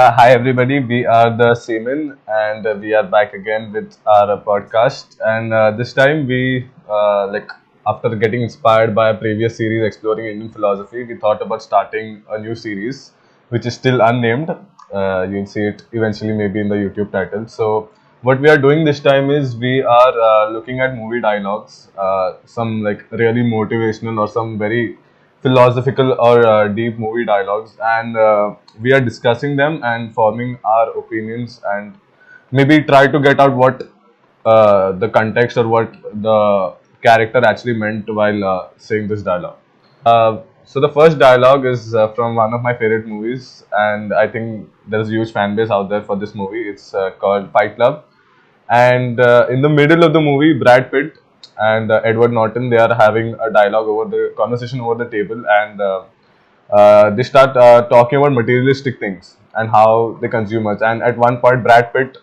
Hi everybody, we are the Seamen and we are back again with our podcast. And this time after getting inspired by a previous series exploring Indian philosophy, we thought about starting a new series which is still unnamed. You'll see it eventually maybe in the YouTube title. So what we are doing this time is we are looking at movie dialogues, some like really motivational or some very philosophical or deep movie dialogues, and we are discussing them and forming our opinions and maybe try to get out what the context or what the character actually meant while saying this dialogue. So the first dialogue is from one of my favorite movies, and I think there's a huge fan base out there for this movie. It's called Fight Club, and in the middle of the movie, Brad Pitt and Edward Norton, they are having a dialogue over the conversation over the table, and they start talking about materialistic things and how they consume us. And at one point, Brad Pitt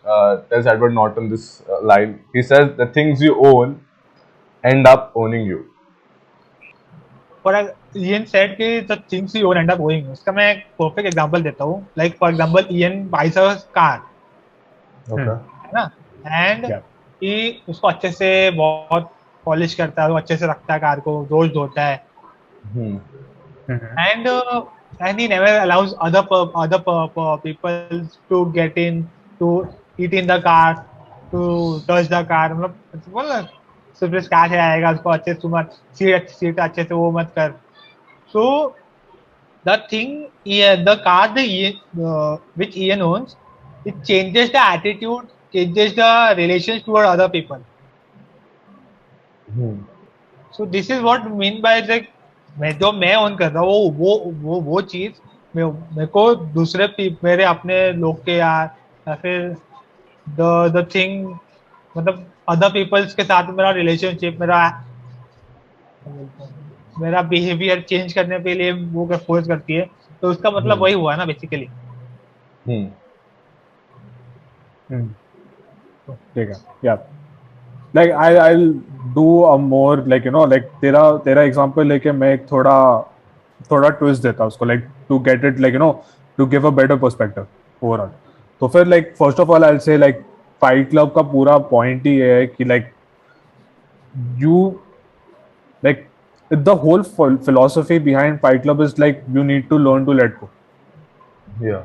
tells Edward Norton this line. He says, "The things you own end up owning you." Ian said कि the things you own end up owing. उसका मैं एक perfect example देता हूँ. Like for example, Ian buys a car, Okay. है ना? And Yeah. कि उसको अच्छे से बहुत पॉलिश करता है, वो अच्छे से रखता है कार को, रोज धोता है. Hmm. And he never allows people to get in, to eat in the car, to touch the car. मतलब बोल ना, सिर्फ स्क्रैच आएगा, उसको अच्छे से मत सीट अच्छे से वो मत कर. So the thing, the car which Ian owns, it changes the attitude, changes the relations toward other people. Hmm. So this is what mean by like मैं ऑन कर रहा हूँ वो चीज मेरे को मेरे अपने लोग के या फिर द थिंग, मतलब अदर पीपल्स के साथ मेरा रिलेशनशिप, मेरा बिहेवियर चेंज करने के लिए वो फोर्स करती है. तो उसका मतलब वही हुआ ना बेसिकली. Hmm. ठीक है. Yeah. Like I'll do a more like like तेरा example लेके मैं एक थोड़ा twist देता उसको, like to get it, like to give a better perspective overall. तो फिर like first of all I'll say like Fight Club का पूरा point ही ये है कि like you like the whole philosophy behind Fight Club is like you need to learn to let go. Yeah.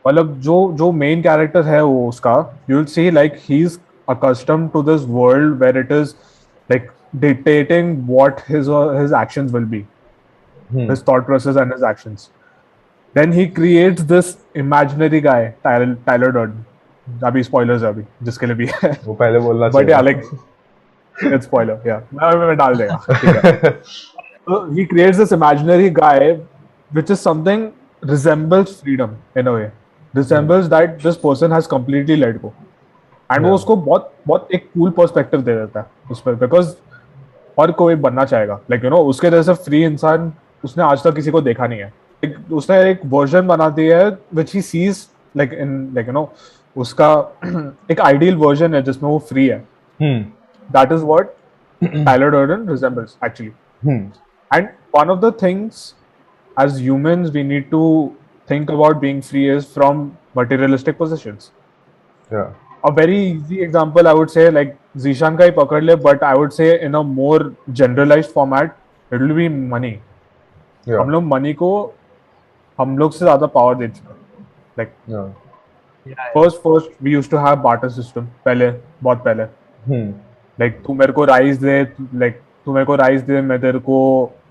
मतलब जो main character है वो उसका, you will see like he is accustomed to this world where it is like dictating what his actions will be, his thought process and his actions. Then he creates this imaginary guy, Tyler Durden. अभी spoilers है अभी जिसके लिए भी है. वो पहले बोलना But चाहिए yeah, like it's spoiler. Yeah, मैं डाल देगा. ठीक है. So he creates this imaginary guy, which is something resembles freedom in a way. Resembles that this person has completely let go. And वो Yeah. उसको बहुत बहुत एक कूल पर्सपेक्टिव दे देता है उस पर, बिकॉज हर कोई बनना चाहेगा, लाइक उसके जैसे फ्री इंसान उसने आज तक किसी को देखा नहीं है. उसने एक वर्जन बना दिया है which he sees like in like उसका एक आइडियल वर्जन है जिसमें वो फ्री है. That is what Tyler Durden resembles actually. And one of the things as humans we need to think about being free is from materialistic possessions. Yeah. A very easy example I would say like Zishan ka hi pakad le, but I would say in a more generalized format it will be money. Yeah. हम लोग money को हम लोग से ज़्यादा power दे चुके हैं. Like Yeah. first we used to have barter system पहले, बहुत पहले. Like तू मेरे को rice दे, like तू मेरे को rice दे, मैं तेरे को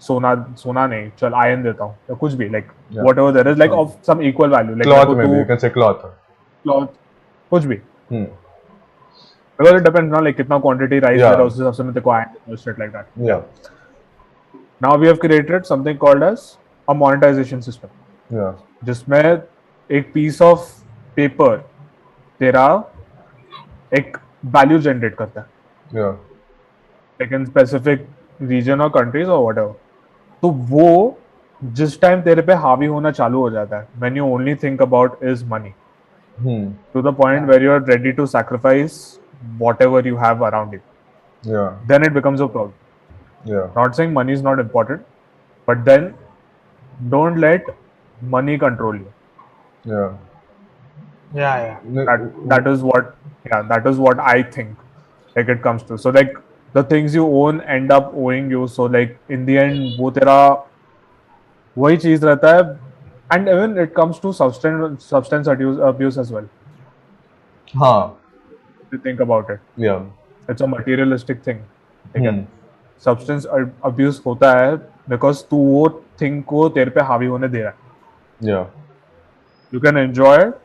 सोना नहीं, चल iron देता हूँ या कुछ भी, like Yeah. whatever there is, like of some equal value. Like Cloth maybe you can say cloth. कुछ भी. Because it depends on like कितना quantity rice Yeah. दे रहा है, उस हिसाब से मैं तेरे को iron देता हूँ, shit like that. Yeah. Now we have created something called as a monetization system. Yeah. जिसमें एक piece of paper तेरा एक value generate करता है. Yeah. Like in specific region or countries or whatever. तो वो जिस टाइम तेरे पे हावी होना चालू हो जाता है, when you only think about is money, to the point where you are ready to sacrifice whatever you have around you, Yeah. then it becomes a problem. Yeah. Not saying money is not important, but then don't let money control you. Yeah. Yeah. that is what I think like it comes to. So like the things you own end up owing you. So like in the end वो तेरा वही चीज रहता है. And even it comes to substance abuse as well. हाँ. If you think about it, Yeah. it's a materialistic thing. ठीक है. Hmm. Substance abuse होता है because तू वो thing को तेरे पे हावी होने दे रहा है. Yeah. You can enjoy it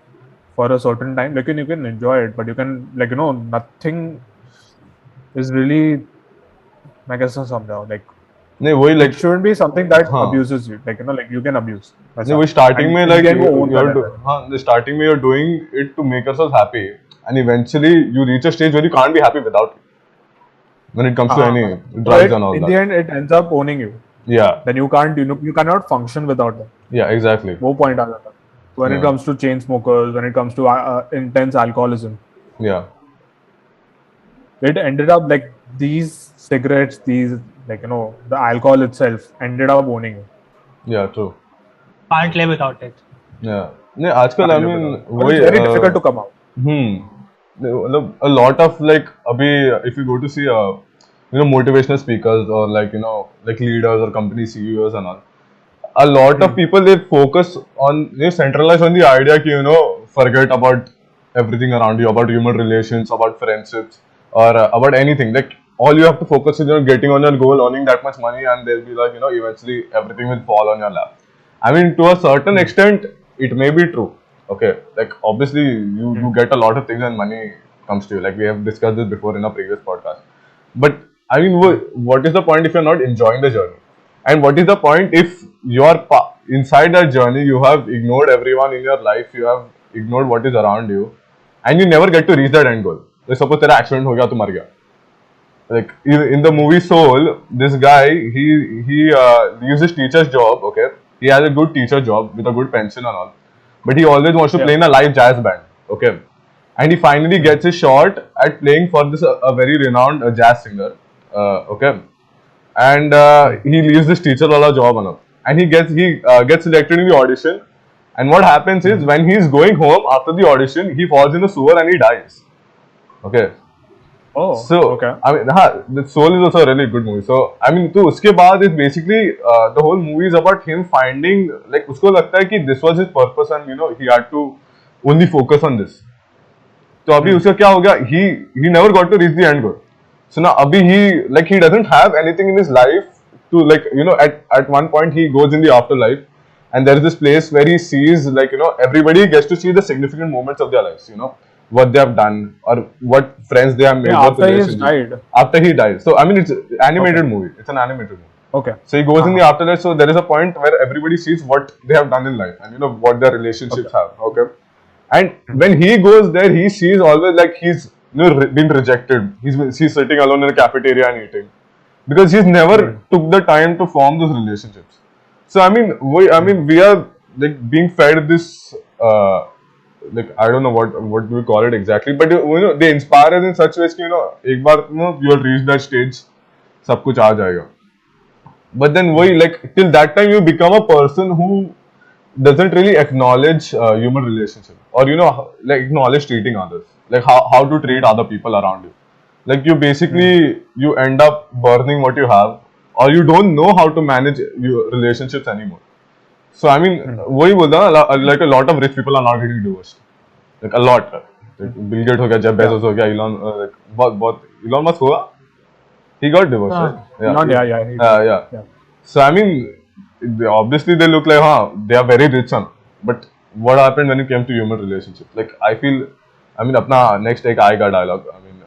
for a certain time, like you can enjoy it, but you can like nothing is really, मैं कैसे समझाऊं, like नहीं वही it like shouldn't be something that हाँ. abuses you, like like you can abuse. नहीं वही starting में And like in the end वो own you're कर लेता है. हाँ the starting में you're doing it to make yourself happy and eventually you reach a stage where you can't be happy without it when it comes to any drugs and all in that. the end it ends up owning you. Yeah. Then you can't, you cannot function without them. Yeah. Exactly. वो point आ जाता है. When it Yeah. comes to chain smokers, when it comes to intense alcoholism, Yeah. it ended up like these cigarettes, these like the alcohol itself ended up owning you. Yeah. True. Can't live without it. Yeah. नहीं आजकल I mean But वही it's very difficult to come out. मतलब a lot of like अभी if you go to see motivational speakers or like like leaders or company CEOs and all, a lot of people they focus on centralize on the idea कि forget about everything around you, about human relations, about friendships or about anything. Like all you have to focus is getting on your goal, earning that much money, and they'll be like eventually everything will fall on your lap. I mean, to a certain extent, it may be true. Okay, like obviously you get a lot of things and money comes to you. Like we have discussed this before in a previous podcast. But I mean, what is the point if you're not enjoying the journey? And what is the point if you're inside that journey, you have ignored everyone in your life, you have ignored what is around you, and you never get to reach that end goal? Like suppose तेरा accident हो गया, तू मर गया. Like in the movie Soul, this guy he leaves his teacher's job. Okay, he has a good teacher job with a good pension and all, but he always wants to play in a live jazz band. Okay, and he finally gets his shot at playing for this a very renowned jazz singer. Okay, and he leaves this teacher wala job and he gets selected in the audition. And what happens is when he's going home after the audition, he falls in the sewer and he dies. Okay. Oh, So okay. I mean, the Soul is also a really good movie. So I mean, तो उसके बाद is basically the whole movie is about him finding like उसको लगता है कि this was his purpose and he had to only focus on this. तो अभी उसका क्या हो गया? He never got to reach the end goal. So now अभी he doesn't have anything in his life to like at one point he goes in the afterlife and there is this place where he sees like everybody gets to see the significant moments of their lives. What they have done or what friends they have made. Yeah, what after he's relationships. died. After he dies. So I mean, it's an animated movie. It's an animated movie. Okay. So he goes in the afterlife. So there is a point where everybody sees what they have done in life and what their relationships have. Okay. And when he goes there, he sees always like he's been rejected. He's sitting alone in a cafeteria and eating because he's never took the time to form those relationships. So I mean, we are like being fed this. Like I don't know what do we call it exactly, but they inspire us in such ways कि एक बार you'll reach that stage, सब कुछ आ जाएगा. But then like till that time you become a person who doesn't really acknowledge human relationship or like acknowledge treating others, like how to treat other people around you. Like you basically you end up burning what you have, or you don't know how to manage your relationships anymore. So I mean, वही बोलता ना, like a lot of rich people are not getting divorced, like a lot. Like Bill Gates हो गया, Jeff Bezos हो गया, Elon Musk हुआ, he got divorced, right? Yeah. So I mean, obviously they look like they are very rich, but what happened when it came to human relationships? Like I feel, I mean, अपना next एक आएगा dialogue. I mean,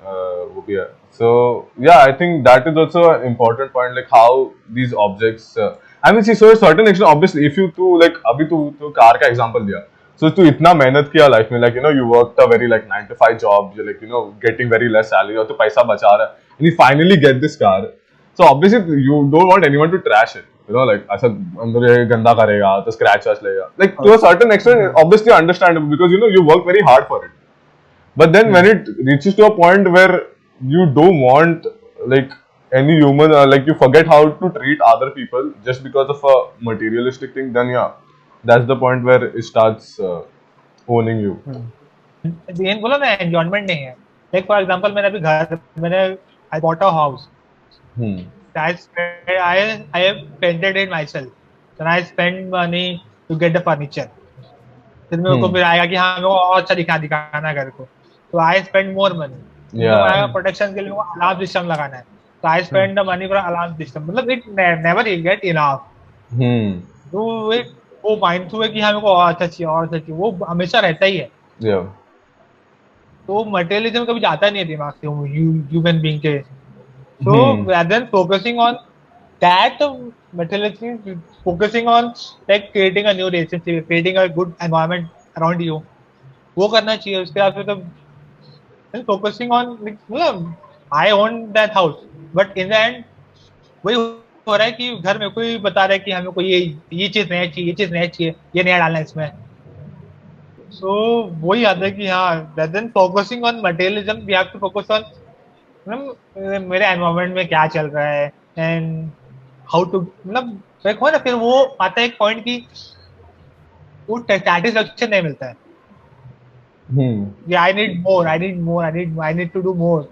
वो भी है. So yeah, I think that is also an important point, like how these objects. I mean, see, so a certain extent, obviously, if you like, अभी तू car का example दिया, so तू इतना मेहनत किया life में, like you worked a very like 9 to 5 job, you're like getting very less salary, और तू पैसा बचा रहा है, and you finally get this car. So obviously, you don't want anyone to trash it, like ऐसा अंदर ये गंदा करेगा, तो scratch लेगा. Like to a certain extent, obviously understandable because you work very hard for it. But then when it reaches to a point where you don't want like any human, like you forget how to treat other people just because of a materialistic thing, then yeah, that's the point where it starts owning you. ये बोला ना enjoyment नहीं है. Like for example मैंने I bought a house. Hmm. I have painted it myself. Then I spend money to get the furniture. फिर मेरे को Hmm. फिर आएगा कि हाँ मेरे को और अच्छा दिखाना है घर को. तो आई स्पेंड मोर मनी. मेरे को आएगा Yeah. प्रोटेक्शन के लिए अलार्म सिस्टम लगाना है. तो I spend the money for alarm system. मतलब it never get enough. Hmm. तो एक वो माइंड थ्रू है कि हाँ मेरे को और अच्छा चाहिए और अच्छा चाहिए. वो हमेशा रहता ही है. Yeah. तो मटेरियलिज्म कभी जाता नहीं है दिमाग से ह्यूमन बीइंग के. So Hmm. rather than focusing on that materialism, focusing on like creating a new relationship, creating a good environment around you, वो करना चाहिए. उसके बाद फिर तो focusing on मतलब I own that house, but in the end वही हो रहा है कि घर में कोई बता रहा है कि हमें को ये चीज नया चाहिए, ये चीज नया चाहिए, ये नया डालना है इसमें. So वही आता है कि हाँ rather than focusing on materialism, we have to focus on मतलब मेरे एनवायरमेंट में क्या चल रहा है एंड हाउ टू मतलब एक हो ना. फिर वो आता है एक पॉइंट की वो सेटिस्फेक्शन नहीं मिलता है. Hmm. I need more, I need more, I need to do more.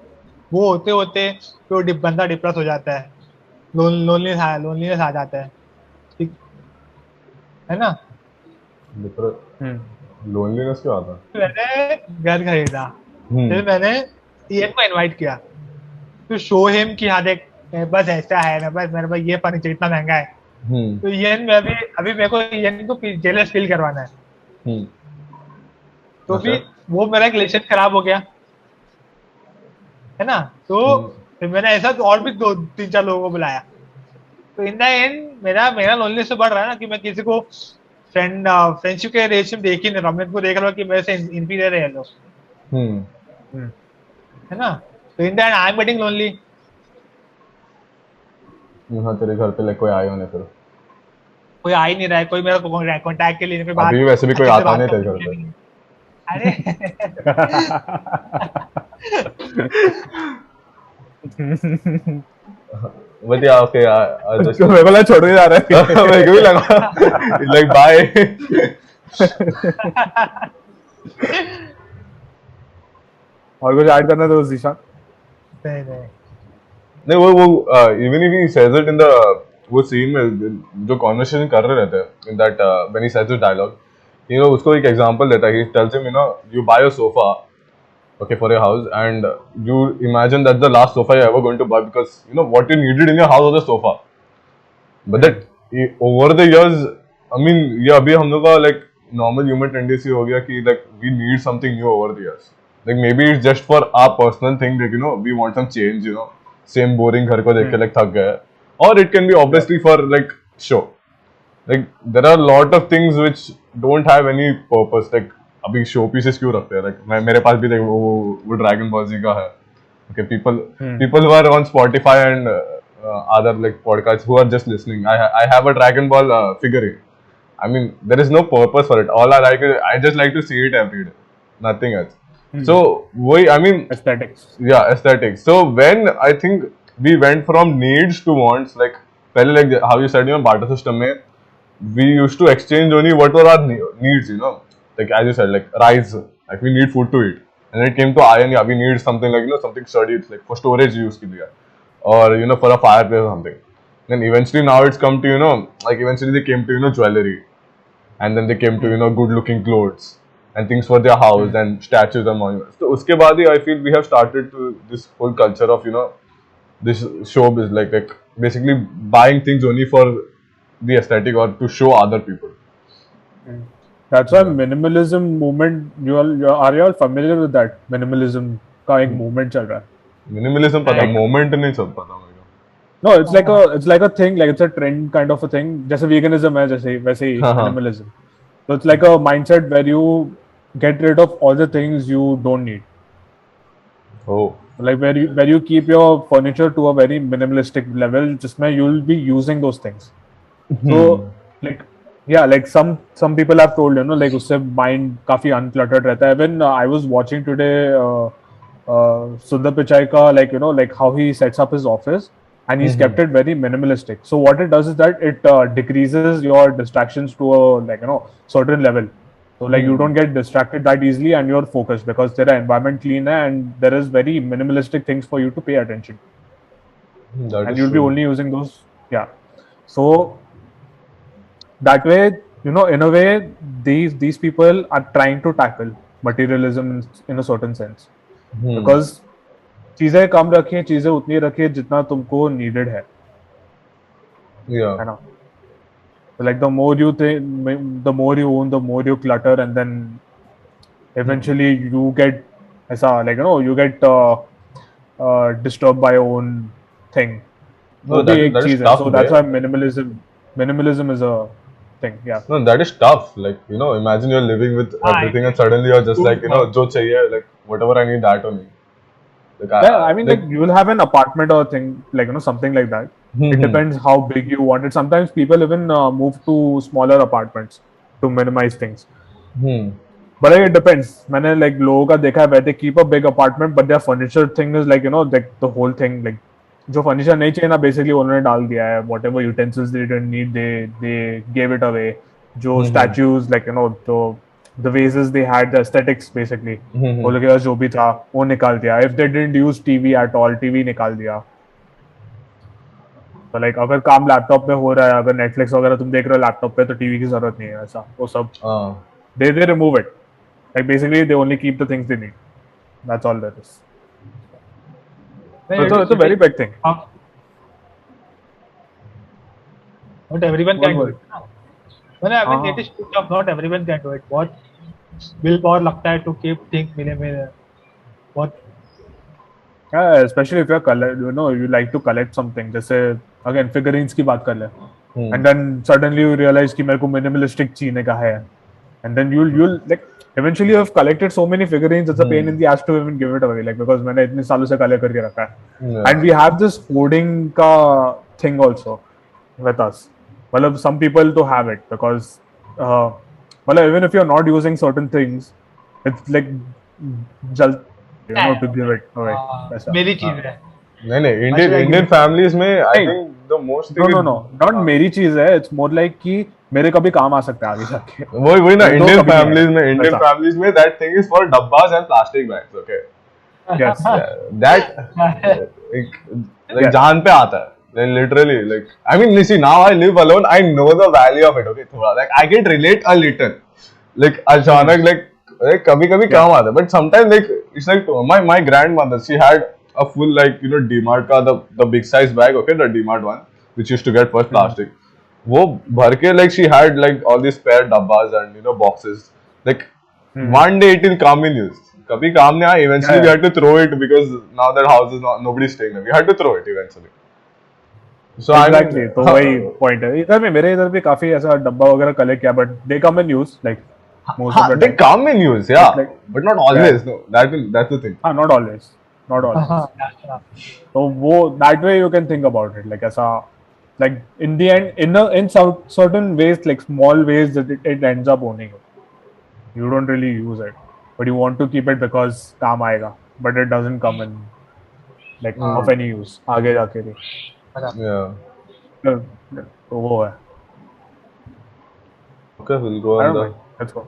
वो होते होते तो बंदा डिप्रेस हो जाता है. लोनलीनेस आ जाता है. ठीक है ना. लोनलीनेस क्यों आता है? मैंने घर खरीदा. Hmm. फिर मैंने ईएन को इनवाइट किया टू शो हिम कि हाँ देख बस ऐसा है ना, बस मेरे पास ये फर्नीचर इतना महंगा है. Hmm. तो ईएन में अभी मेरे को ईएन को जेलस फील करवाना है. Hmm. तो अच्छा. भी वो मेरा रिलेशन खराब हो गया है ना. तो Hmm. फिर मैंने ऐसा तो और भी 2-3-4 लोगों को बुलाया. तो इन द एंड मेरा लोनलीनेस तो बढ़ रहा है ना कि मैं किसी को फ्रेंडशिप के रिलेशन देख ही नहीं रहा. मैं को देख रहा हूँ कि मेरे से इंफीरियर है लोग. Hmm. है ना. तो in the and I am getting lonely. हाँ, तेरे घर पे कोई आए होने फिर. कोई आ ही नहीं रहा है. कोई मेरा कॉन्टैक्ट के लिए कोई बात अभी वैसे भी कोई अच्छे से आता बात नहीं तेरे करने घर के लिए पे. नहीं. अरे But yeah, okay. I just तो मेरे को लगा छोड़ के जा रहा है. मेरे को भी लगा like bye. और कुछ ऐड करना तो जीशान. नहीं नहीं. नहीं वो even if he says it in the वो scene में जो conversation कर रहे रहते हैं in that when he says this dialogue, you know उसको एक example देता है. He tells him, you know, you buy a sofa, okay, for your house, and you imagine that's the last sofa you're ever going to buy because you know what you needed in your house was a sofa. But that over the years, I mean, ये अभी हम लोग का like normal human tendency हो गया कि like we need something new over the years. Like maybe it's just for our personal thing, like you know we want some change, you know, same boring घर को देख के like थक गए. Or it can be obviously for like show. Like there are a lot of things which don't have any purpose. Like अभी show pieces क्यों रखते हैं? Like मेरे पास भी देख वो ड्रैगन बॉल जी का है. Okay, people who are on Spotify and other like podcasts who are just listening. I have a Dragon Ball figurine. I mean, there is no purpose for it. All I like is I just like to see it every day. Nothing else. So I mean, Aesthetics. yeah, aesthetics. So when I think we went from needs to wants, like पहले like how you said, you know, barter system में we used to exchange only what were our needs, you know, like as you said, like rice, like we need food to eat, and it came to iron, yeah, we need something like, you know, something sturdy, it's like for storage use के लिए, or you know, for a fireplace or something. Then eventually now it's come to, you know, like eventually they came to, you know, jewelry, and then they came to, you know, good looking clothes and things for their house and statues and monuments. So uske baad hi I feel we have started to this whole culture of, you know, this showbiz, like basically buying things only for the aesthetic or to show other people. That's why minimalism movement. Are you all familiar with that? Minimalism का एक movement चल रहा है. Minimalism पता, moment नहीं सब पता मेरे को. No, it's like a thing, like it's a trend kind of a thing. जैसे veganism है, जैसे वैसे ही minimalism. So it's like a mindset where you get rid of all the things you don't need. Oh. Like where you keep your furniture to a very minimalistic level, जिसमें you'll be using those things. So like yeah, like some people have told, you know, like उससे mind काफी uncluttered रहता है. Even I was watching today Sundar Pichai का, like, you know, like how he sets up his office, and he's kept it very minimalistic. So what it does is that it decreases your distractions to a, like, you know, certain level. So like you don't get distracted that easily and you're focused because their environment clean hai and there is very minimalistic things for you to pay attention. That And is you'll be true. only using those. Yeah. So that way, you know, in a way, these people are trying to tackle materialism in a certain sense. Because चीजें कम रखिए, चीजें उतनी रखिए जितना तुमको needed है Yeah. ना? So like the more you think, the more you own, the more you clutter, and then eventually you get ऐसा like you know you get disturbed by your own thing. No, वो भी that एक is चीज है. tough, So bhai. that's why minimalism is a thing. Yeah. No, that is tough. Like, you know, imagine you're living with everything and suddenly you're just like, you know, jo chahiye, like whatever I need, that only. Like, Yeah, I mean, like you will have an apartment or thing, like you know, something like that. It depends how big you want it. Sometimes people even move to smaller apartments to minimize things. But like, it depends. मैंने like लोगों का देखा है where they keep a big apartment, but their furniture thing is like you know like the whole thing like जो furniture नहीं चाहिए ना basically उन्होंने डाल दिया है. Whatever utensils they didn't need, they gave it away. जो statues like you know the vases they had, the aesthetics basically. वो लोग के पास जो भी था वो निकाल दिया. If they didn't use TV at all, TV निकाल दिया. तो लाइक अगर काम लैपटॉप पे हो रहा है, अगर नेटफ्लिक्स वगैरह तुम देख रहे हो लैपटॉप पे, तो टीवी की जरूरत नहीं है. ऐसा वो सब they remove it. Like basically they only keep the things they need. That's all that is. So it's a very big thing. Not everyone can do What? it. When I mean, it is tough. Not everyone can do it. What willpower लगता है to keep things मिले. What? Yeah, especially if you're you know, you like to collect something. जैसे again figurines की बात कर ले. And then suddenly you realize कि मेरे को minimalistic जीने का है. And then you'll like eventually you've collected so many figurines, it's a pain in the ass to even give it away, like because मैंने इतने सालों से collect करके रखा है. And we have this hoarding का thing also with us. मतलब some people to have it because मतलब even if you're not using certain things, it's like जल you know to give it away. ऐसा. मेरी चीज है. नहीं should I Indian give it? families में I नहीं. think the most thing No, not मेरी चीज है. It's more like कि मेरे कभी काम आ सकता है आगे जाके. वही ना दो Indian कभी नहीं families है. में वैसा. that thing is for dabbas and plastic bags, okay? Yes. That like जान पे आता है. Then literally like I mean see now I live alone, I know the value of it, okay? थोड़ा like I can relate a little. Like अचानक like कभी काम आता है, but sometimes like it's like my grandmother, she had a full like you know DMart का the big size bag, okay, the DMart one which used to get first plastic. वो भर के like she had like all these spare dabbas and you know boxes. Like one day it will come in use. कभी काम नहीं आया. Eventually we had to throw it because now that house is not nobody staying there. We had to throw it eventually. So Exactly. तो वही point है. इधर में मेरे इधर भी काफी ऐसा डब्बा वगैरह collect किया, but they come in use like most of the they time. come in use, yeah, Like- but not always. No, that's the thing. हाँ, not always. Not always. So वो that way you can think about it. Like ऐसा like in the end in some certain ways, like small ways that it ends up owning you. You don't really use it, but you want to keep it because काम आएगा, but it doesn't come in like of any use आगे जाके भी. Yeah. तो वो है. Okay, we'll go I on don't the know. Let's go.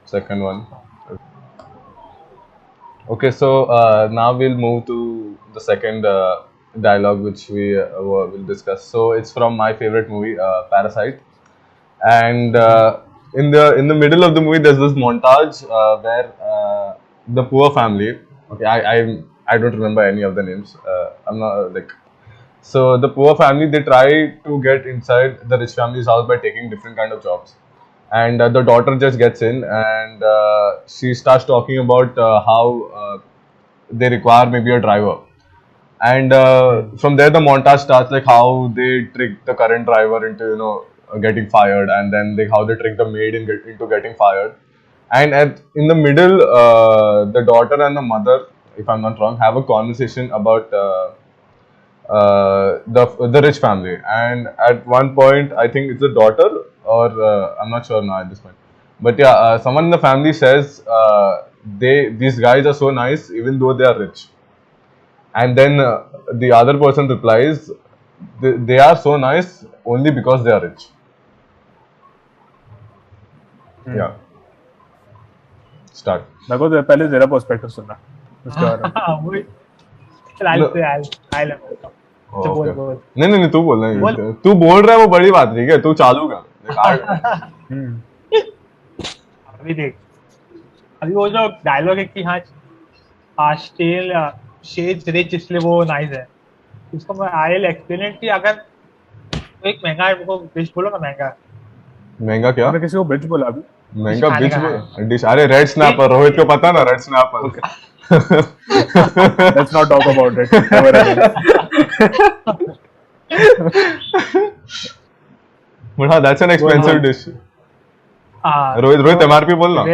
second one. Okay, so now we'll move to the second dialogue which we will discuss. So it's from my favorite movie, Parasite, and in the middle of the movie there's this montage where the poor family. Okay, I don't remember any of the names. I'm not like. So the poor family, they try to get inside the rich family's house by taking different kind of jobs. And the daughter just gets in and she starts talking about how they require maybe a driver. And from there the montage starts, like how they trick the current driver into you know getting fired, and then how they trick the maid into getting fired. And in the middle, the daughter and the mother, if I'm not wrong, have a conversation about the rich family. And at one point, I think it's the daughter, or I'm not sure now at this point. But yeah, someone in the family says these guys are so nice even though they are rich. And then the other person replies, they are so nice only because they are rich. Yeah. start. मेरे को तो पहले तेरा perspective सुनना उसके बारे में। हाँ, वही I'll Oh, तो बोल okay. बोल नहीं तू बोल बोल। नहीं, तू बोल रहा है वो बड़ी बात नहीं है, तू चालू कर। अभी देख, अभी वो जो डायलॉग है कि हाँ स्टिल शेड्स रिच इसलिए वो नाइस है, इसको मैं आई विल एक्सप्लेन इट कि अगर तो एक महंगा है, वो डिश बोलो ना महंगा महंगा क्या? मैंने किसी को बिच बोला अभी? महंगा खाने बिच का डिश? अरे रेड स्नैपर, रोहित को पता ना, red snapper. Let's not talk about it. Never again. But हाँ, that's an expensive dish. Rohit MRP बोलना।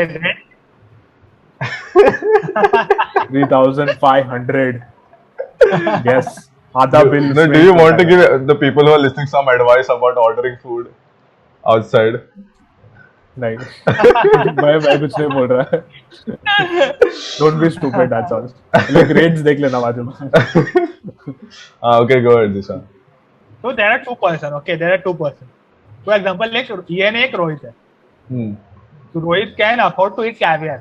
3,500. Yes. आधा bill. No, do you want to give the people who are listening some advice about ordering food outside? नहीं मैं कुछ नहीं बोल रहा। Don't be stupid, that's all. Like grades देख लेना बाद में। Okay, go ahead, Disha. So there are two person, okay, there are two person. For example, एक Ian एक रोहित है. So Rohit can afford to eat caviar.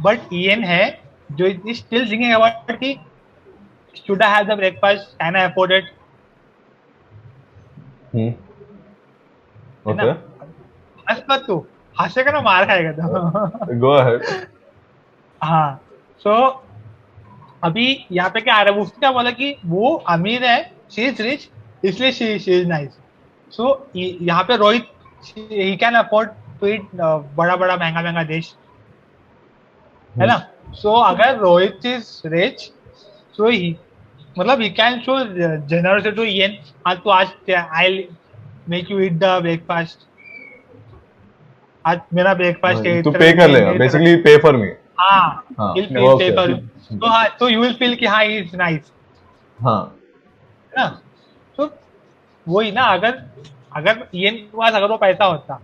But Ian है जो is still thinking about कि should I have the breakfast? Can I afford it? Okay. हंस मत तू, हंसेगा ना मार खाएगा तो। Go ahead. हाँ, so अभी यहाँ पे क्या आ रहा है, उसने क्या बोला कि वो अमीर है, she is rich, इसलिए she is nice. So यहाँ पे Rohit he can afford to eat बड़ा बड़ा महंगा महंगा डिश, है ना? So अगर Rohit is rich, so he मतलब he can show generosity to Ian. हाँ तो आज I'll make you eat the breakfast. आज मेरा ब्रेकफास्ट है, तू पे कर लेगा, basically pay for me. हाँ, he'll pay for you. तो हाँ, तो you will feel कि हाँ he is nice. हाँ. है ना? तो वही ना, अगर Ian के पास अगर वो पैसा होता,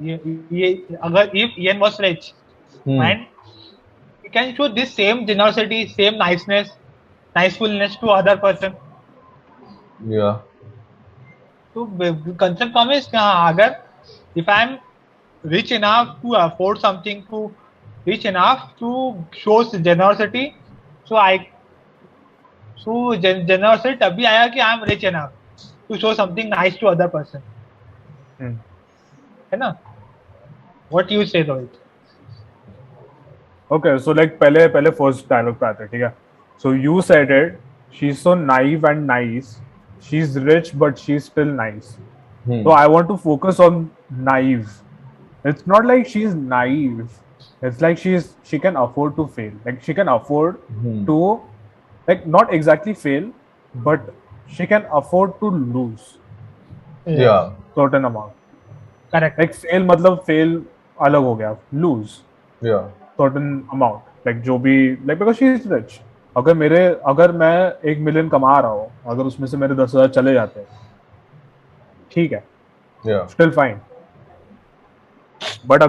ये अगर if Ian was rich, and he can show this same generosity, same nicefulness to other person. Yeah. तो कंसर्न कम है कि हाँ, अगर if I am rich enough to afford something, to rich enough to show generosity, so generosity तभी आया कि I am rich enough to show something nice to other person. है ना? What you say, Rohit? Okay, so like पहले first dialogue पे आते हैं, ठीक है? So you said it. She's so naive and nice. She's rich, but she's still nice. So I want to focus on naive. It's not like she's naive. It's like she can afford to fail. Like she can afford to, like not exactly fail, but she can afford to lose. Yeah. Certain amount. Correct. Like fail मतलब fail अलग हो गया. Lose. Yeah. Certain amount. Like जो भी, like because she is rich. अगर मैं 1 million कमा रहा हूँ, अगर उसमें से मेरे 10,000 चले जाते हैं, ठीक है, स्टिल फाइन. बट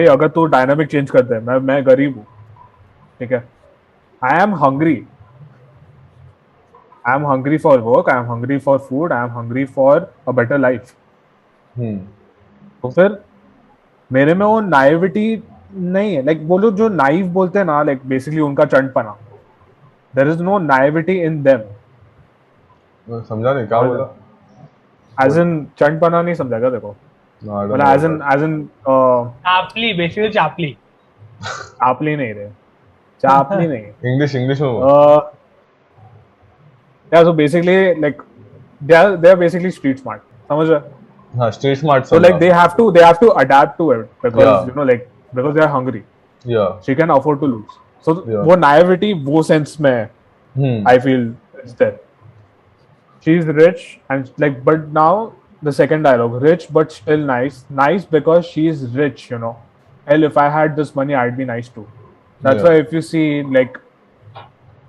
अगर तू डायनामिक चेंज करते हैं, मैं गरीब हूँ, ठीक है, I am hungry for work, I am hungry for food, I am hungry for a better life. तो फिर मेरे में वो नाइविटी नहीं है. लाइक वो लोग जो नाइव बोलते हैं ना, लाइक बेसिकली उनका चंटपना, there is no naivety in them. समझा नहीं क्या बोला? एज इन चंटपना नहीं समझा क्या? देखो, मतलब एज इन चापली, बेसिकली चापली नहीं रहे, चापली नहीं. इंग्लिश में yeah, so basically like they are basically street smart, समझ रहे? हाँ, street smart. So like they have to adapt to it because you know, like because they are hungry. Yeah. She can afford to lose. So वो naivety वो sense में I feel is there. She's rich and like, but now the second dialogue, rich but still nice because she is rich, you know. Hell, if I had this money, I'd be nice too. That's why if you see like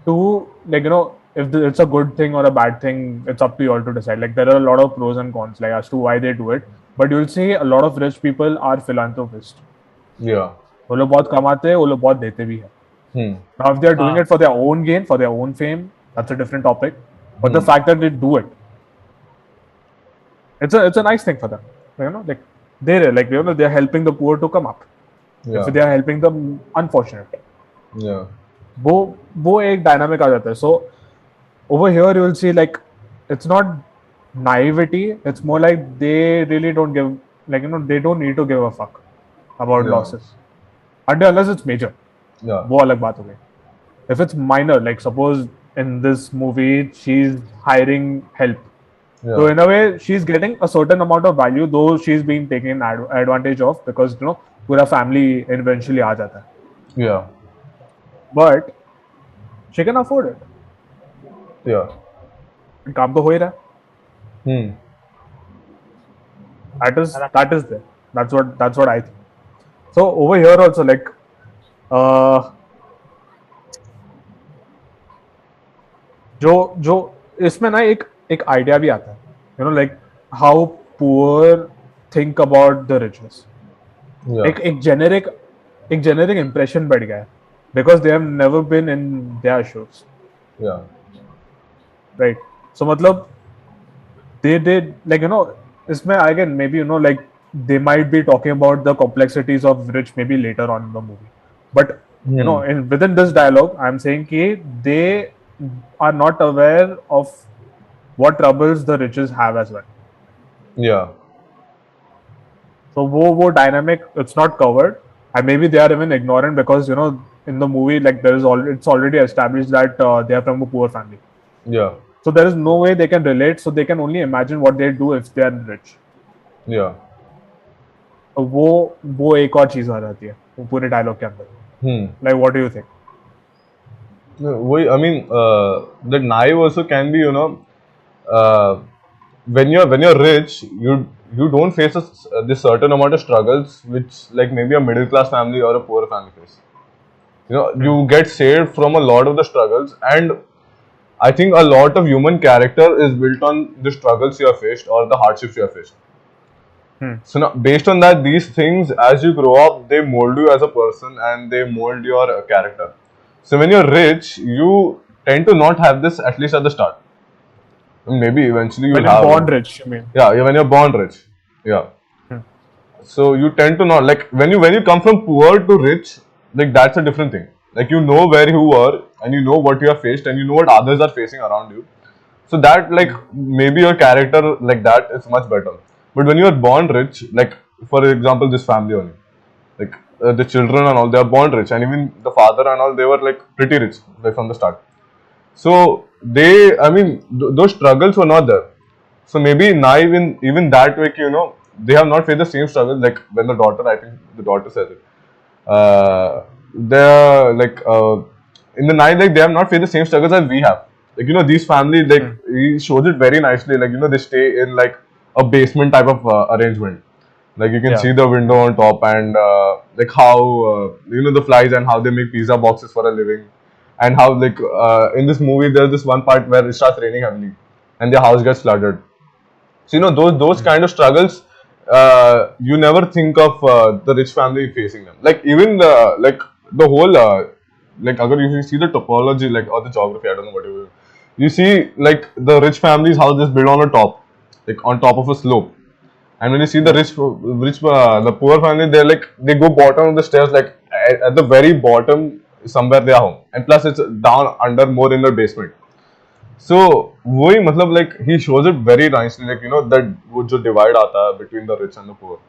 you know, if it's a good thing or a bad thing, it's up to you all to decide. Like there are a lot of pros and cons like as to why they do it, but you'll see a lot of rich people are philanthropists. Yeah. वो लोग बहुत कमाते हैं, वो लोग बहुत देते भी हैं. Now if they are doing it for their own gain, for their own fame, that's a different topic. But the fact that they do it, it's a nice thing for them. You know, like they're helping the poor to come up. Yeah. If they are helping the unfortunate, Yeah. वो एक dynamic आ जाता है. So over here you will see like it's not naivety, it's more like they really don't give, like they don't need to give a fuck about Yeah. losses unless it's major. Yeah. वो अलग बात हो गई. If it's minor, like suppose in this movie she's hiring help, Yeah. so in a way she's getting a certain amount of value, though she's being taken advantage of, because पूरा family eventually आ जाता है. Yeah. But she can afford it. Yeah. काम तो हो ही रहा है. Hmm. That is there. That's what I think. So over here also, like जो इसमें ना एक आइडिया भी आता है, like how poor think about the richness. Yeah. एक generic impression बढ़ गया है because they have never been in their shoes, Yeah. right? So मतलब they did, like इसमें again maybe like they might be talking about the complexities of rich maybe later on in the movie, but within this dialogue I'm saying कि they are not aware of what troubles the riches have as well. Yeah. So wo dynamic, it's not covered, and maybe they are even ignorant because in the movie like it's already established that they are from a poor family. Yeah. So there is no way they can relate, so they can only imagine what they do if they are rich. Yeah. तो वो एक और चीज आ जाती है वो पूरे dialogue के अंदर. Like what do you think? I mean, the naive also can be, when you're rich, you don't face this certain amount of struggles which like maybe a middle class family or a poor family face. You get saved from a lot of the struggles, and I think a lot of human character is built on the struggles you have faced or the hardships you have faced. So now, based on that, these things, as you grow up, they mold you as a person and they mold your character. So when you're rich, you tend to not have this, at least at the start. Maybe eventually you'll When have. you're born rich, you mean? Yeah, when you're born rich. Yeah. So you tend to not, like when you come from poor to rich, like that's a different thing. Like you know where you were and you know what you have faced and you know what others are facing around you. So that like maybe your character like that is much better. But when you are born rich, like for example this family only, like the children and all, they are born rich, and even the father and all, they were like pretty rich like from the start. So they, I mean, those struggles were not there. So maybe now even that way, they have not faced the same struggles. Like when the daughter, I think the daughter says it. They're like in the night, like they have not faced the same struggles as we have. Like these families, like he shows it very nicely. Like they stay in like a basement type of arrangement. Like you can see the window on top, and like how the flies and how they make pizza boxes for a living, and how like in this movie there's this one part where it starts raining heavily and their house gets flooded. So those kind of struggles, you never think of the rich family facing them. Like even the whole like if you see the topology like or the geography, I don't know whatever, you see like the rich family's house is built on a top, like on top of a slope. And when you see the the poor family, they go bottom of the stairs, like at the very bottom somewhere they are home, and plus it's down under more in the basement. So वही मतलब like he shows it very nicely, like that वो जो divide आता है between the rich and the poor.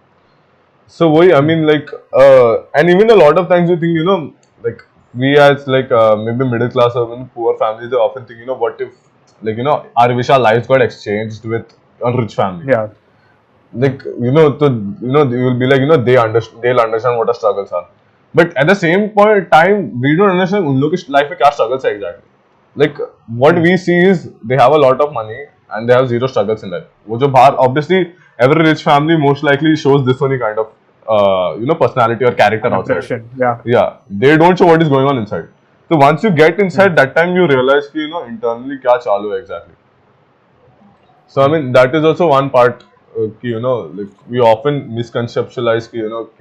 So वही I mean like and even a lot of times you think like we as like maybe middle class or even poor families, they often think what if like our wish our lives got exchanged with a rich family. Yeah. Like you will be like they'll understand what our struggles are, but at the same point time we don't understand उन लोग की life में क्या struggles है exactly. Like what we see is they have a lot of money and they have zero struggles in life. वो जो बाहर obviously every rich family most likely shows this only kind of personality or character outside. Yeah, they don't show what is going on inside. So once you get inside, that time you realize कि internally क्या चालू है exactly. So I mean that is also one part. Like we often misconceptualize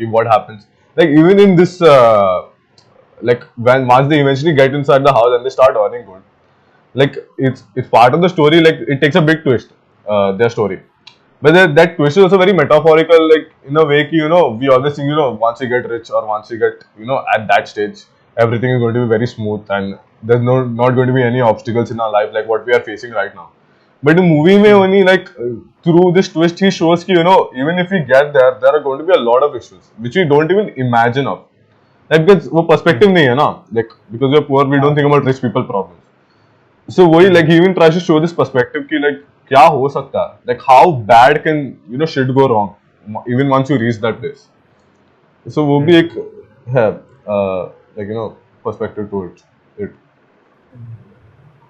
what happens. Like even in this, like once they eventually get inside the house and they start earning good, like it's part of the story. Like it takes a big twist, their story. But that twist is also very metaphorical, like in a way, we always think, once you get rich or once you get, at that stage, everything is going to be very smooth and there's not going to be any obstacles in our life like what we are facing right now. But the movie may only through this twist he shows ki, even if we get there, there are going to be a lot of issues which we don't even imagine of. Like because वो perspective नहीं है ना, like because we are poor, we don't think about rich people problems. So वही like he even tries to show this perspective कि like क्या हो सकता है, like how bad can shit go wrong even once you reach that place. So वो भी एक है like perspective to it.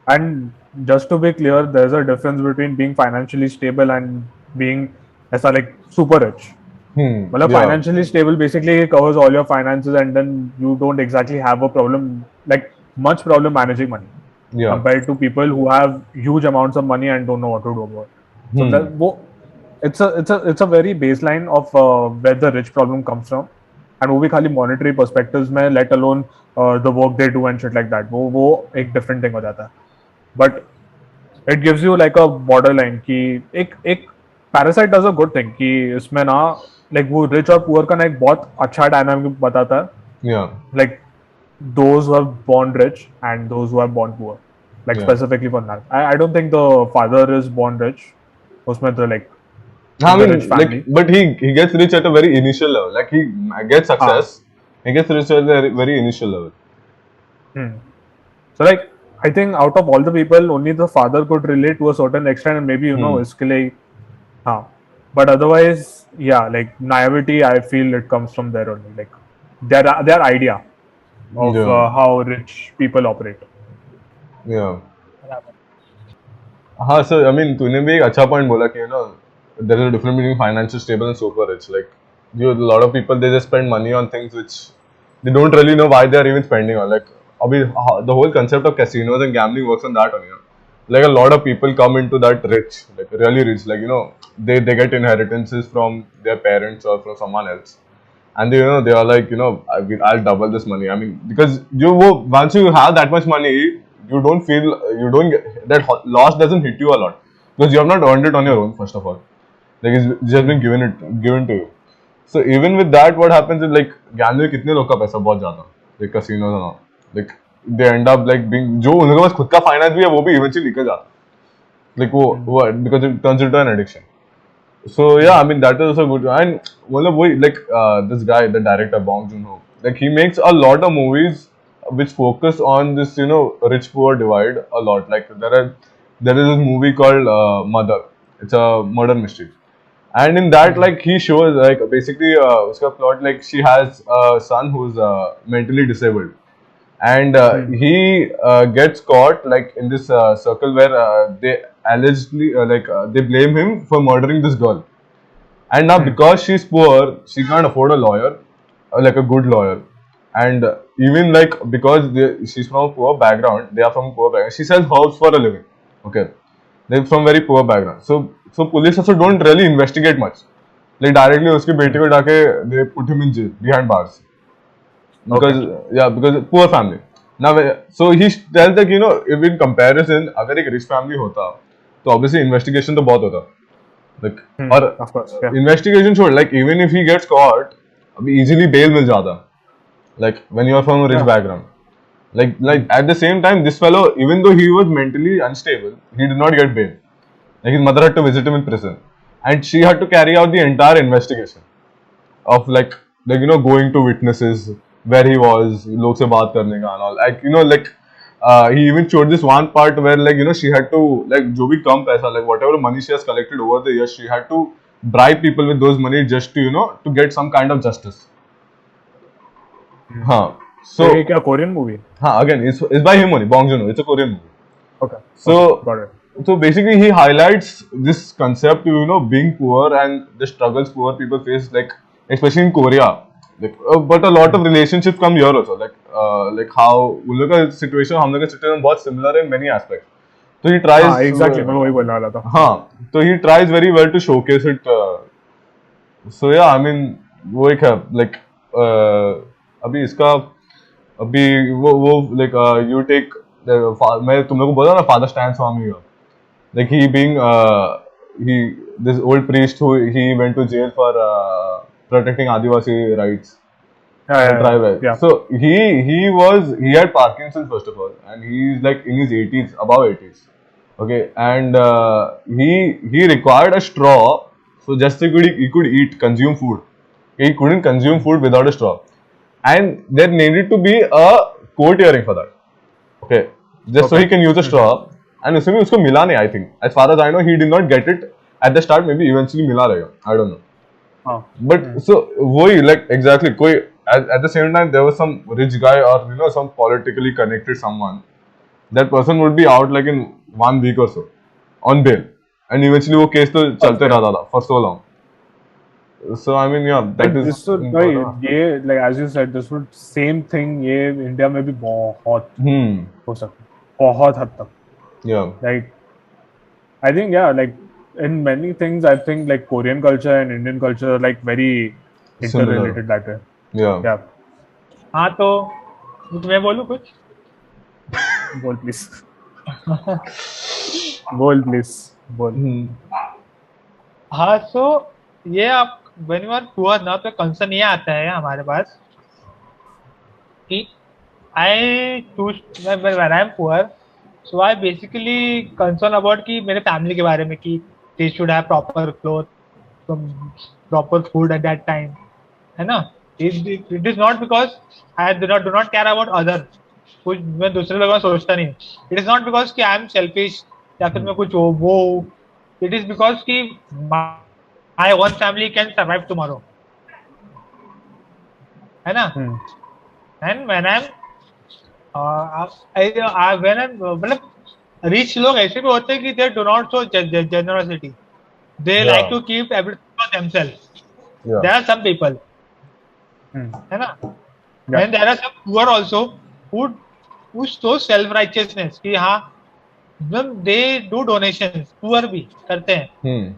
And just to be clear, there's a difference between being financially stable and being ऐसा like super rich. मतलब Yeah. financially stable basically covers all your finances and then you don't exactly have a problem, like much problem managing money Yeah. compared to people who have huge amounts of money and don't know what to do about it. So that it's a very baseline of where the rich problem comes from, and वो भी खाली monetary perspectives में, let alone the work they do and shit like that. वो एक different thing हो जाता है. But it gives you like a borderline कि एक Parasite does a good thing कि इसमें ना like वो rich और poor का ना एक बहुत अच्छा dynamic बताता है. Yeah. Like those who are born rich and those who are born poor, like Yeah. specifically for that. I don't think the father is born rich. उसमें तो like I the mean, rich family. but he gets rich at a very initial level. Like he gets success, he gets rich at a very initial level. So like I think out of all the people, only the father could relate to a certain extent, and maybe इसके लिए हाँ. But otherwise, yeah, like naivety, I feel it comes from there only, like their idea of Yeah. how rich people operate. Yeah. हाँ sir, I mean तूने भी एक अच्छा point बोला कि there is a difference between financially stable and super rich. Like a lot of people, they just spend money on things which they don't really know why they are even spending on. Like the whole concept of casinos and gambling works on that only. Like a lot of people come into that rich, like really rich. Like they get inheritances from their parents or from someone else, and they are like I'll double this money. I mean because once you have that much money, you don't get that loss doesn't hit you a lot because you have not earned it on your own first of all. Like it's just been given to you. So even with that, what happens is like gambling में कितने लोग का पैसा बहुत ज्यादा, like casinos and all, like they end up like being जो उनके पास खुद का finance भी है वो भी eventually निकल जाता, like वो because it turns into an addiction. So yeah, I mean that is also good. And मतलब वही like this guy, the director Bong Joon-ho, like he makes a lot of movies which focus on this rich poor divide a lot. Like there is this movie called Mother. It's a murder mystery. And in that, like he shows like basically uska plot, like she has a son who's mentally disabled, and he gets caught like in this circle where they allegedly they blame him for murdering this girl. And now because she's poor, she can't afford a lawyer, like a good lawyer. And even like because she's from a poor background, they are from a poor background. She sells herbs for a living. Okay, they're from very poor background. So police also don't really investigate much. Like directly उसके बेटे को डाके they put him in jail behind bars because poor family. Now so he tells that if in comparison अगर एक rich family होता तो obviously investigation तो बहुत होता, like और Of course, yeah. investigation छोड़, like even if he gets caught अभी easily bail मिल जाता, like when you are from a rich background. Like at the same time, this fellow, even though he was mentally unstable, he did not get bail. Like his mother had to visit him in prison, and she had to carry out the entire investigation of like going to witnesses where he was, लोग से बात करने का and all. Like he even showed this one part where like she had to like जो भी कम पैसा, like whatever money she has collected over the years, she had to bribe people with those money just to to get some kind of justice. हाँ. So ये क्या Korean movie? हाँ, again it's by him only, Bong Joon-ho. It's a Korean movie. Okay. So Got it. so basically he highlights this concept being poor and the struggles poor people face, like especially in Korea, like but a lot of relationships come here also, like how उन लोग का situation हम लोग का situation बहुत similar है in many aspects. So he tries हाँ exactly, मैं वही बोलने वाला था. हाँ, so he tries very well to showcase it. So yeah, I mean वो एक है like अभी इसका अभी वो like you take मैं तुम लोग को बोला ना फादर स्टैन स्वामी का, like he being this old priest who he went to jail for protecting Adivasi rights. Tribe, right? yeah. So he had Parkinson's first of all, and he's like in his 80s, above 80s. Okay, and he required a straw, so just so he could eat, consume food. He couldn't consume food without a straw, and there needed to be a court hearing for that. Okay, just so he can use a straw, and उसमें भी उसको मिला नहीं, I think. As far as I know, he did not get it at the start. Maybe eventually मिला रहेगा. I don't know. हाँ. But so वही like exactly कोई at the same time there was some rich guy or you know some politically connected someone. That person would be out like in 1 week or so on bail, and eventually वो case तो चलते रहता था for so long. So I mean yeah, that is this would important. ये like as you said, this would same thing ये India में भी बहुत हो सकता है, बहुत हद तक. Yeah. Like I think yeah, like in many things I think like Korean culture and Indian culture are like very Similar. interrelated that way. Yeah. Yeah. हाँ तो मैं बोलूँ कुछ? बोल please. बोल please. बोल. हाँ so ये आप when you are poor ना तो कंसर्न ये आता है हमारे पास कि I choose when I am poor, so I basically concern about कि मेरे family के बारे में कि they should have proper clothes, some proper food at that time, है ना? It is not because I do not care about others. कुछ मैं दूसरे लोगों का सोचता नहीं. It is not because कि I am selfish या फिर मैं कुछ वो. It is because कि my one family can survive tomorrow, है ना? And when I'm मतलब rich लोग ऐसे भी होते हैं कि they do not show generosity. They like to keep everything for themselves. Yeah. There are some people, है ना? And there are some poor also who show self righteousness कि हाँ they do donations, poor भी करते हैं.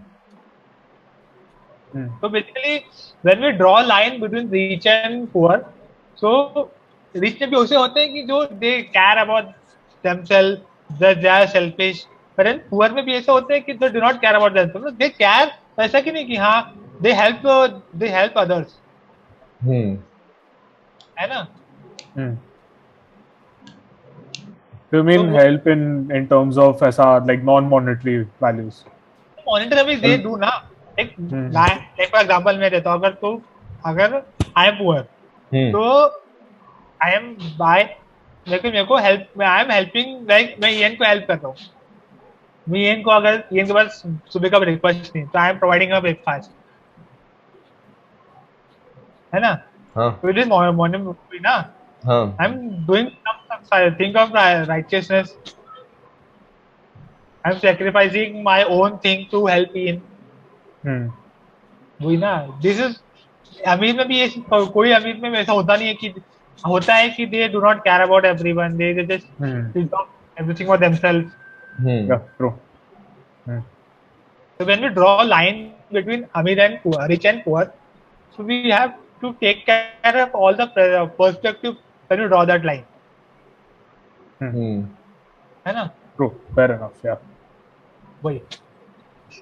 So basically when we draw a line between rich and poor, so rich भी उसे होते हैं कि जो they care about themselves, they are selfish. But then poor में भी ऐसे होते हैं कि they do not care about themselves. They care, ऐसा कि नहीं कि हाँ they help others. है ना? Do you mean help in terms of ऐसा like non-monetary values? Monetary they do ना. Like for example मैं देता हूँ अगर I am poor, तो I am मेरे को help, I am helping like मैं ईएन को help कर रहा हूँ. मैं ईएन को अगर ईएन के पास सुबह का ब्रेकफास्ट नहीं, तो I am providing a breakfast, है ना? So it is monetary ना. I'm doing some thing of righteousness. I'm sacrificing my own thing to help ईएन. वही ना. This is अमीर में भी ये कोई अमीर में ऐसा होता नहीं है कि होता है कि they do not care about everyone, they just think of everything for themselves. Yeah, true. So when we draw a line between Amir and poor, rich and poor, so we have to take care of all the perspective when you draw that line. है ना? True, fair enough. Yeah. वही.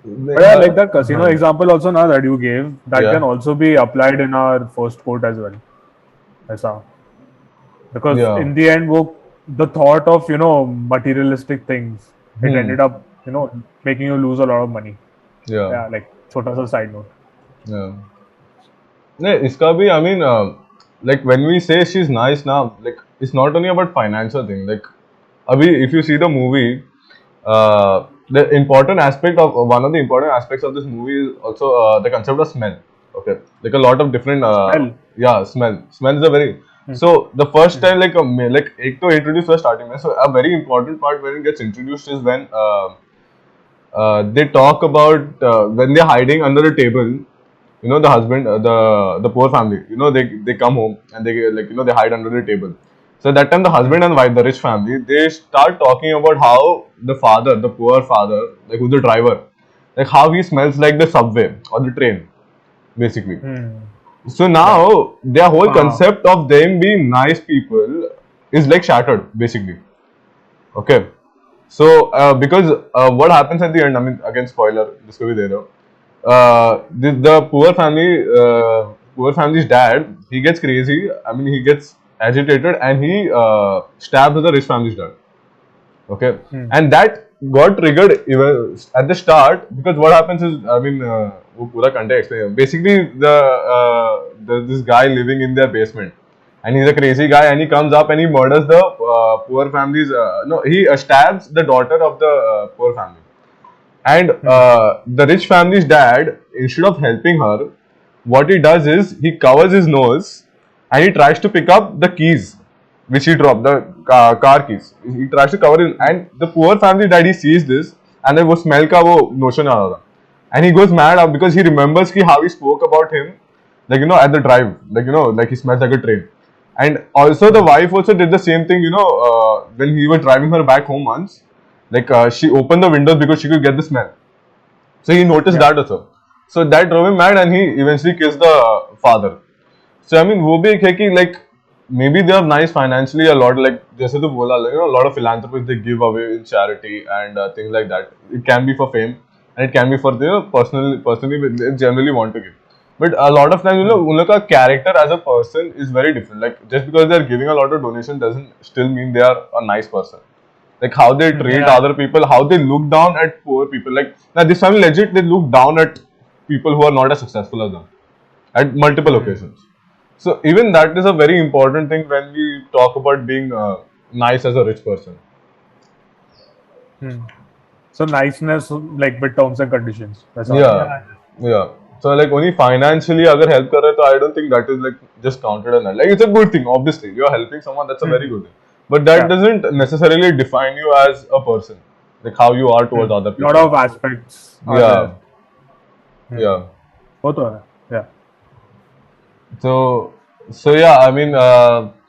But yeah, like that casino example also now that you gave, that can also be applied in our first quote as well. ऐसा. Because in the end, the thought of materialistic things, it ended up making you lose a lot of money. Yeah, like छोटा सा side note. Yeah. No, इसका भी I mean like when we say she's nice now, like it's not only about financial thing. Like अभी if you see the movie, the important aspect of one of the important aspects of this movie is also the concept of smell. Okay, like a lot of different smell. Yeah, smell is a very so the first time like एक तो introduce first starting में, so a very important part when it gets introduced is when they talk about when they're hiding under the table. The husband, the poor family, they come home and they they hide under the table. So that time the husband and wife, the rich family, they start talking about how the father, the poor father, like who's the driver, like how he smells like the subway or the train, basically. So now their whole concept of them being nice people is like shattered, basically. Okay. So because what happens at the end, I mean, again spoiler, this will be there. The poor family's dad, he gets crazy. I mean, he gets agitated and he stabs the rich family's dad. Okay, and that got triggered even at the start, because what happens is, I mean, वो पूरा context है. Basically, there's this guy living in their basement, and he's a crazy guy, and he comes up and he murders the poor family's. No, he stabs the daughter of the poor family, and the rich family's dad, instead of helping her, what he does is he covers his nose and he tries to pick up the keys which he dropped, the car keys. He tries to cover it, and the poor family dad, he sees this, and then वो smell का वो notion आ रहा था, and he goes mad up because he remembers कि how he spoke about him, like, you know, at the drive, like, you know, like he smells like a train. And also the wife also did the same thing, you know, when he was driving her back home once, like she opened the windows because she could get the smell. So he noticed that also. So that drove him mad, and he eventually kissed the father. So I mean, वो भी एक है कि like maybe they are nice financially a lot, like जैसे तो बोला, like, you know, a lot of philanthropists, they give away in charity and things like that. It can be for fame and it can be for the, you know, personally they generally want to give. But a lot of times, you know, उन लोग का character as a person is very different. Like just because they are giving a lot of donation doesn't still mean they are a nice person. Like how they treat other people, how they look down at poor people. Like now this family legit, they look down at people who are not as successful as them at multiple occasions. So even that is a very important thing when we talk about being nice as a rich person. So niceness, like with terms and conditions. That's all. Yeah. So like only financially अगर help कर रहे तो I don't think that is like just counted as that. Like it's a good thing, obviously. You are helping someone, that's a very good thing. But that doesn't necessarily define you as a person. Like how you are towards other people. Lot of aspects. are Yeah. there. Yeah. वो तो है. Yeah. So yeah, I mean,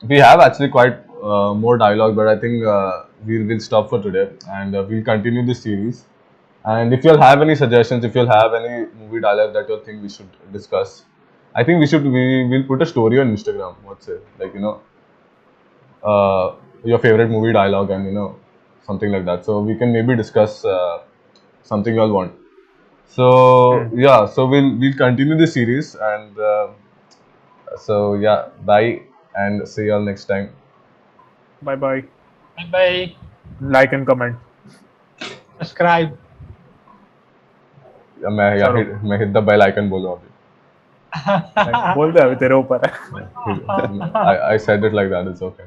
we have actually quite more dialogue, but I think we'll stop for today, and we'll continue this series. And if you'll have any suggestions, if you'll have any movie dialogue that you think we should discuss, I think we'll put a story on Instagram. What's it, like, you know, your favorite movie dialogue, and, you know, something like that. So we can maybe discuss something you'll want. So yeah, so we'll continue the series, and so yeah, bye, and see y'all next time. Bye bye. Bye. Like and comment. Subscribe. मैं hit the bell icon बोलो अभी. बोल दे अभी तेरे ऊपर है. I said it like that. It's okay.